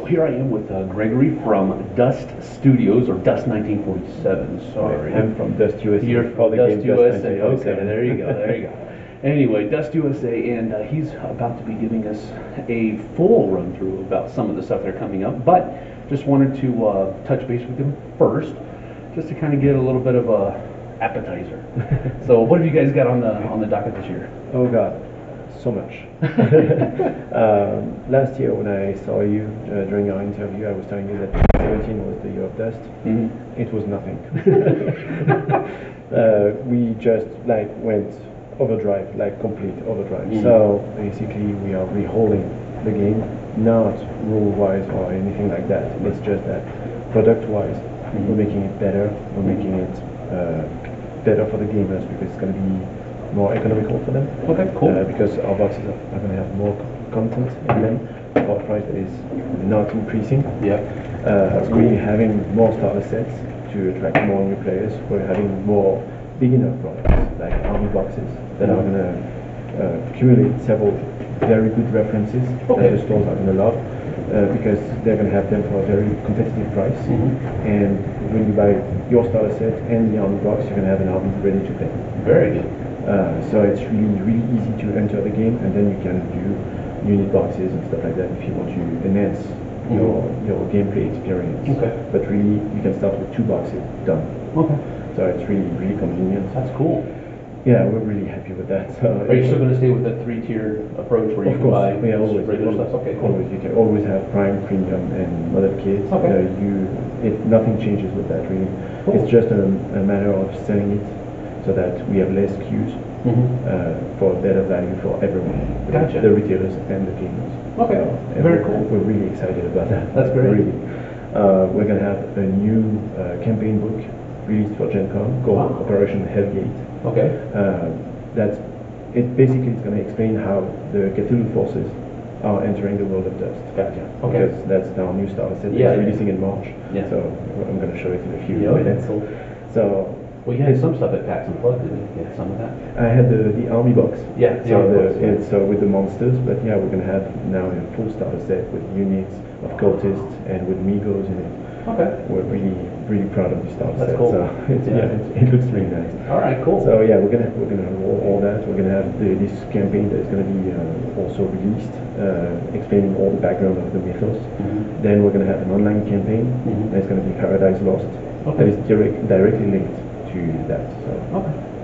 here I am with Gregorie from Dust Studios, or Dust 1947, sorry. I'm from Dust USA. You're from Dust USA, okay, there you go, there you go. Anyway, Dust USA, and he's about to be giving us a full run-through about some of the stuff that are coming up, but just wanted to touch base with him first, just to kind of get a little bit of a appetizer. So what have you guys got on the docket this year? Oh God, so much. Last year when I saw you during our interview, I was telling you that 2017 was the year of Dust. Mm-hmm. It was nothing. We just went overdrive, complete overdrive. Mm-hmm. So basically we are reholding the game, not rule-wise or anything like that. It's just that product-wise, mm-hmm. we're making it better. We're making it better for the gamers because it's going to be more economical for them. Okay, cool. Because our boxes are going to have more content in them for a price that is not increasing. Yeah. We're having more starter sets to attract more new players. We're having more beginner products like army boxes that are going to accumulate several very good references that the stores are going to love. Because they're going to have them for a very competitive price. Mm-hmm. And when you buy your starter set and the army box, you're going to have an army ready to play. Very good. So it's really easy to enter the game, and then you can do unit boxes and stuff like that if you want to enhance mm-hmm. your gameplay experience. Okay. But really, you can start with 2 boxes, done. Okay. So it's really convenient. That's cool. Yeah, we're really happy with that. So are you still going to stay with the 3-tier approach where you can buy regular stuff? Okay, cool. Always, you can always have Prime, Premium, and Mother Kits. Okay. Nothing changes with that really. Cool. It's just a matter of selling it so that we have less queues mm-hmm. For better value for everyone. Gotcha. The retailers and the gamers. Okay. Very cool. We're really excited about that. That's great. Really. We're going to have a new campaign book released for Gen Con called Operation Hellgate. Okay. Basically it's going to explain how the Cthulhu forces are entering the world of Dust. Gotcha. Okay. Because that's our new starter set. Yeah. It's releasing in March. Yeah. So I'm going to show it in a few minutes. Cool. So well, you had some stuff at PAX Unplugged, didn't you? Yeah, some of that. I had the army box. Yeah. It's with the monsters, but yeah, we're going to have now a full starter set with units of cultists and with Migos in it. Okay. We're really proud of the starter set. Cool. So it looks really nice. All right, cool. So yeah, we're gonna roll all that. We're gonna have this campaign that's gonna be also released, explaining all the background of the mythos. Mm-hmm. Then we're gonna have an online campaign mm-hmm. that's gonna be Paradise Lost. Okay. That is directly linked to that. So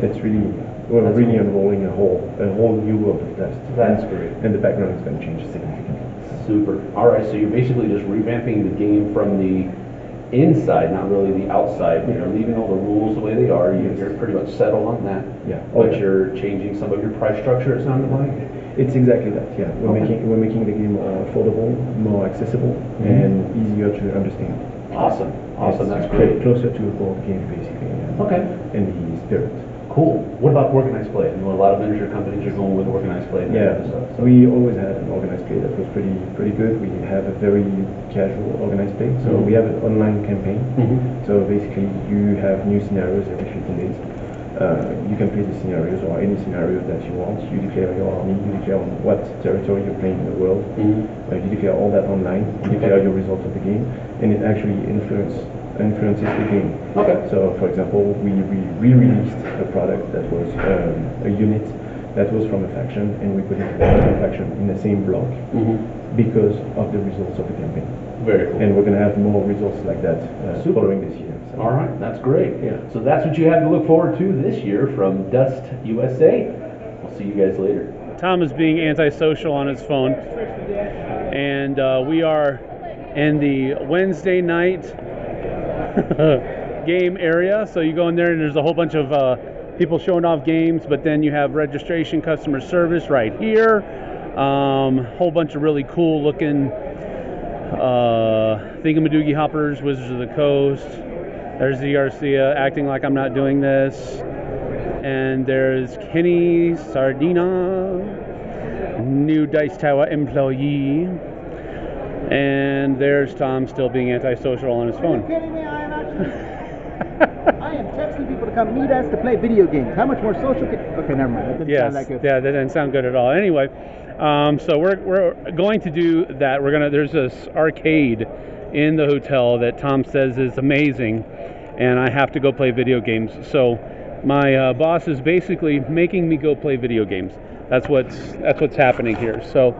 it's we're really unrolling a whole new world of Dust. That's great. And the background is gonna change significantly. Super. All right, so you're basically just revamping the game from the inside, not really the outside. You're leaving all the rules the way they are. You're pretty much settled on that. Yeah. But you're changing some of your price structure, it sounded like? It's exactly that, yeah. We're making the game more affordable, more accessible, mm-hmm. and easier to understand. Awesome. It's that's great. Closer to a board game, basically. Okay. And the spirit. Cool. What about organized play? I know a lot of miniature companies are going with organized play. Yeah, we always had an organized play that was pretty good. We have a very casual organized play. So mm-hmm. we have an online campaign. Mm-hmm. So basically, you have new scenarios every 15 days. You can play the scenarios or any scenario that you want. You declare your army. You declare on what territory you're playing in the world. Mm-hmm. You declare all that online. You declare your results of the game, and it actually influences the game. Okay. So, for example, we re-released a product that was a unit that was from a faction, and we put it from a faction in the same block mm-hmm. because of the results of the campaign. Very cool. And we're going to have more results like that following this year. So. All right, that's great. Yeah. So that's what you have to look forward to this year from Dust USA. We'll see you guys later. Tom is being antisocial on his phone, and we are in the Wednesday night game area. So you go in there and there's a whole bunch of people showing off games, but then you have registration, customer service right here. Whole bunch of really cool looking thingamadoogie hoppers, Wizards of the Coast. There's the Garcia acting like I'm not doing this. And there's Kenny Sardina, new Dice Tower employee. And there's Tom still being antisocial on his phone. Are you kidding me? I am texting people to come meet us to play video games. How much more social can... Okay, never mind. That didn't Yes, sound that good. yeah, that didn't sound good at all. Anyway, so we're going to do that. There's this arcade in the hotel that Tom says is amazing, and I have to go play video games. So my boss is basically making me go play video games. That's what's happening here. So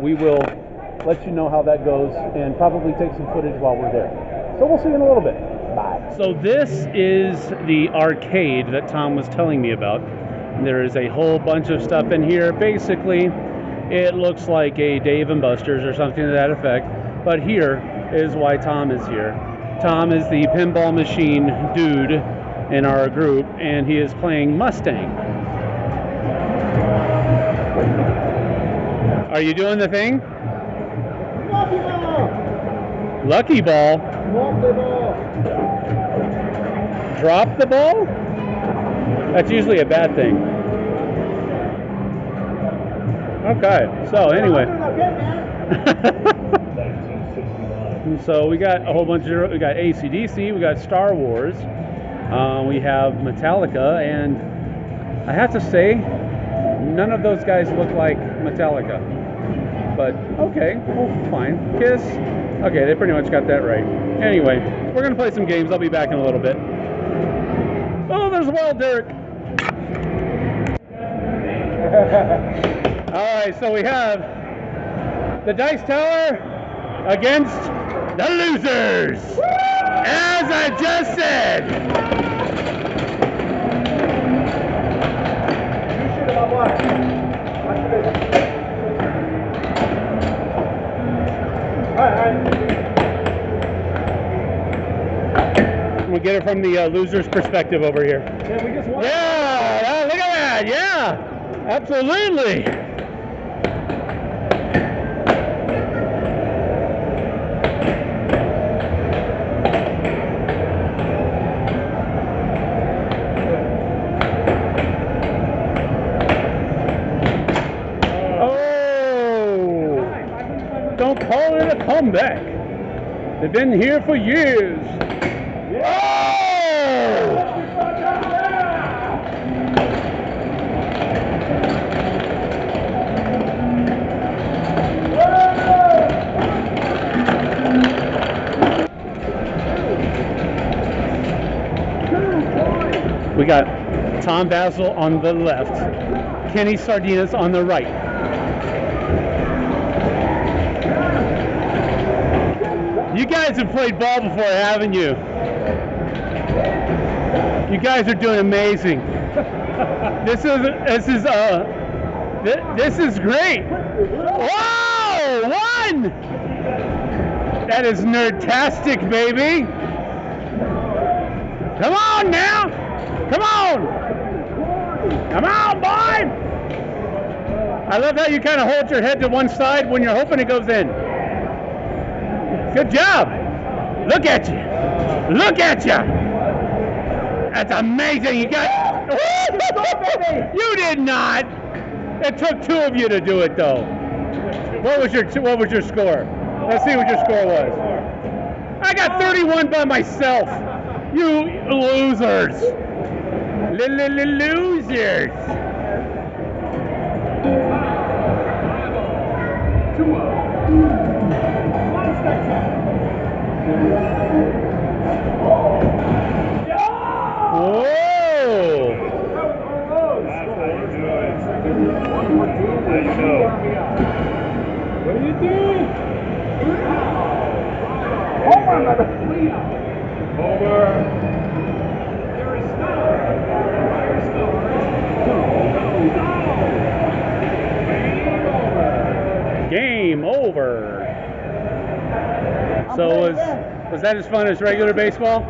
we will let you know how that goes, and probably take some footage while we're there. So we'll see you in a little bit. Bye. So this is the arcade that Tom was telling me about. There is a whole bunch of stuff in here. Basically, it looks like a Dave & Buster's or something to that effect. But here is why Tom is here. Tom is the pinball machine dude in our group, and he is playing Mustang. Are you doing the thing? Lucky ball! Lucky ball? Drop the ball! Drop the ball? That's usually a bad thing. Okay, so anyway. So we got a whole bunch of, we got AC/DC, we got Star Wars, we have Metallica, and I have to say, none of those guys look like Metallica. But okay, well, fine. Kiss. Okay, they pretty much got that right. Anyway, we're gonna play some games. I'll be back in a little bit. Oh, there's Wild Derek. Alright, so we have the Dice Tower against the losers, as I just said. You should have watched. Watch this. All right. We'll get it from the loser's perspective over here. Yeah, we just won. Yeah, look at that. Yeah, absolutely. Don't call it a comeback. They've been here for years. Oh! We got Tom Basil on the left, Kenny Sardinas on the right. You guys have played ball before, haven't you? You guys are doing amazing. This is great. Whoa! One! That is nerdtastic, baby. Come on now! Come on! Come on, boy! I love how you kind of hold your head to one side when you're hoping it goes in. Good job. Look at you. Look at you. That's amazing. You got. You did not. It took two of you to do it, though. What was your score? Let's see what your score was. I got 31 by myself. You losers. Losers. Whoa! What are you doing? Over. Game over. So was that as fun as regular baseball?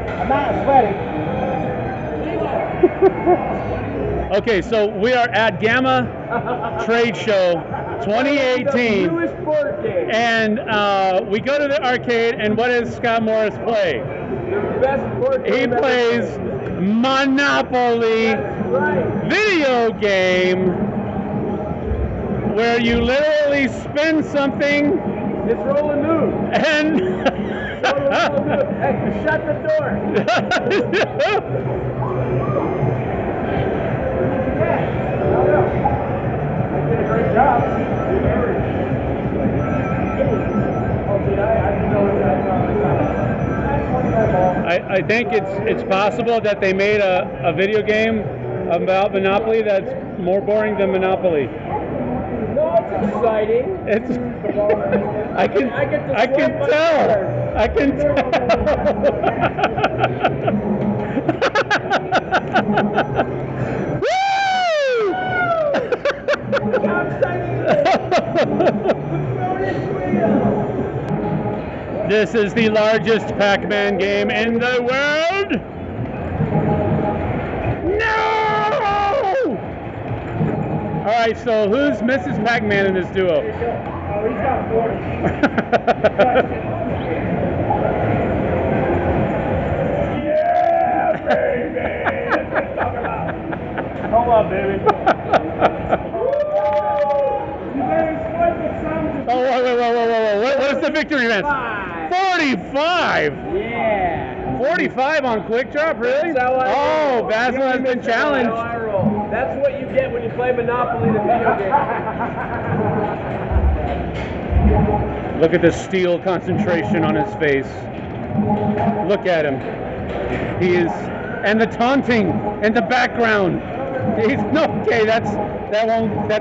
I'm not sweating. Okay, so we are at GAMA Trade Show 2018, and we go to the arcade, and what does Scott Morris play? The best board game He plays Monopoly video game, where you literally spin something It's rolling new. and Hey, shut the door. I did a great job. I think it's possible that they made a video game about Monopoly that's more boring than Monopoly. No, it's exciting. It's I can tell. I can This is the largest Pac-Man game in the world. No! All right, so who's Mrs. Pac-Man in this duo? Oh, he's got 40. Yeah, baby! That's what I'm talking about. Hold on, baby. Oh, whoa. What is the victory dance? 45! Yeah. 45 on Quick Drop, really? That's how I roll. Oh, Basil has been challenged. That's how I roll. That's what you get when you play Monopoly, the video game. Look at the steel concentration on his face. Look at him. He is, and the taunting in the background. He's okay. That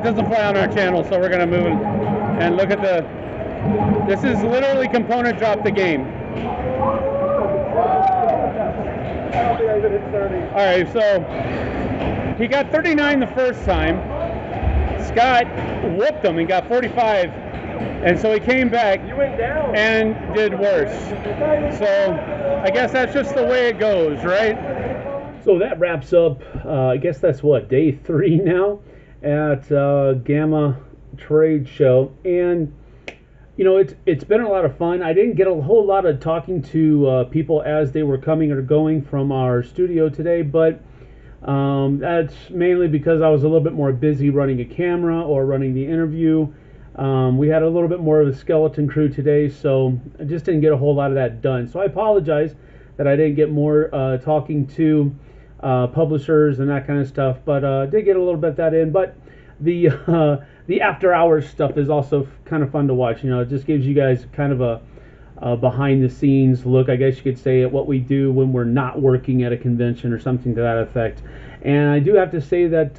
doesn't fly on our channel, so we're gonna move him. And look at this is literally component drop the game. All right, so he got 39 the first time. Scott whooped him and got 45, and so he came back and did worse. So I guess that's just the way it goes, right? So that wraps up, I guess that's what, day 3 now at GAMA trade show, and you know, it's been a lot of fun. I didn't get a whole lot of talking to people as they were coming or going from our studio today, but that's mainly because I was a little bit more busy running a camera or running the interview. We had a little bit more of a skeleton crew today, so I just didn't get a whole lot of that done. So I apologize that I didn't get more talking to publishers and that kind of stuff, but did get a little bit of that in. But the after hours stuff is also kind of fun to watch. You know, it just gives you guys kind of a behind the scenes look, I guess you could say, at what we do when we're not working at a convention or something to that effect. And I do have to say that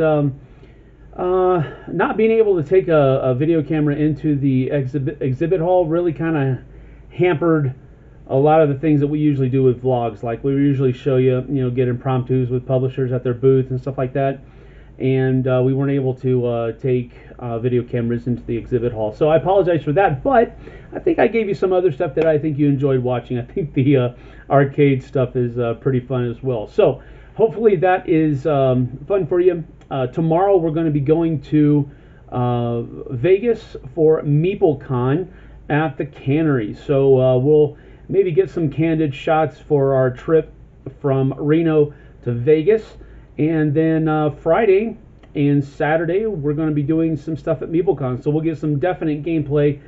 not being able to take a video camera into the exhibit hall really kind of hampered a lot of the things that we usually do with vlogs. Like we usually show you, get impromptus with publishers at their booth and stuff like that. And we weren't able to take video cameras into the exhibit hall. So I apologize for that, but I think I gave you some other stuff that I think you enjoyed watching. I think the arcade stuff is pretty fun as well. So hopefully that is fun for you. Tomorrow we're going to be going to Vegas for MeepleCon at the Cannery. So we'll maybe get some candid shots for our trip from Reno to Vegas. And then Friday and Saturday, we're going to be doing some stuff at MeepleCon. So we'll get some definite gameplay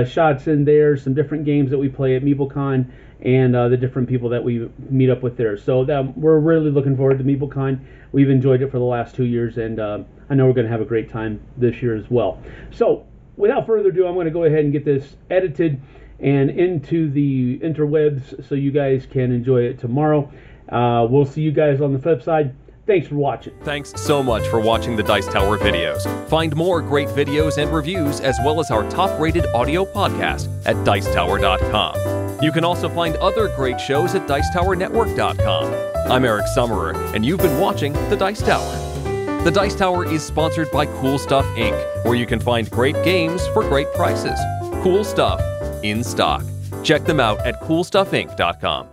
shots in there, some different games that we play at MeepleCon, and the different people that we meet up with there. So we're really looking forward to MeepleCon. We've enjoyed it for the last 2 years, and I know we're going to have a great time this year as well. So without further ado, I'm going to go ahead and get this edited and into the interwebs so you guys can enjoy it tomorrow. We'll see you guys on the flip side. Thanks for watching. Thanks so much for watching the Dice Tower videos. Find more great videos and reviews, as well as our top-rated audio podcast at Dicetower.com. You can also find other great shows at DicetowerNetwork.com. I'm Eric Summerer, and you've been watching The Dice Tower. The Dice Tower is sponsored by Cool Stuff Inc., where you can find great games for great prices. Cool stuff in stock. Check them out at CoolStuffInc.com.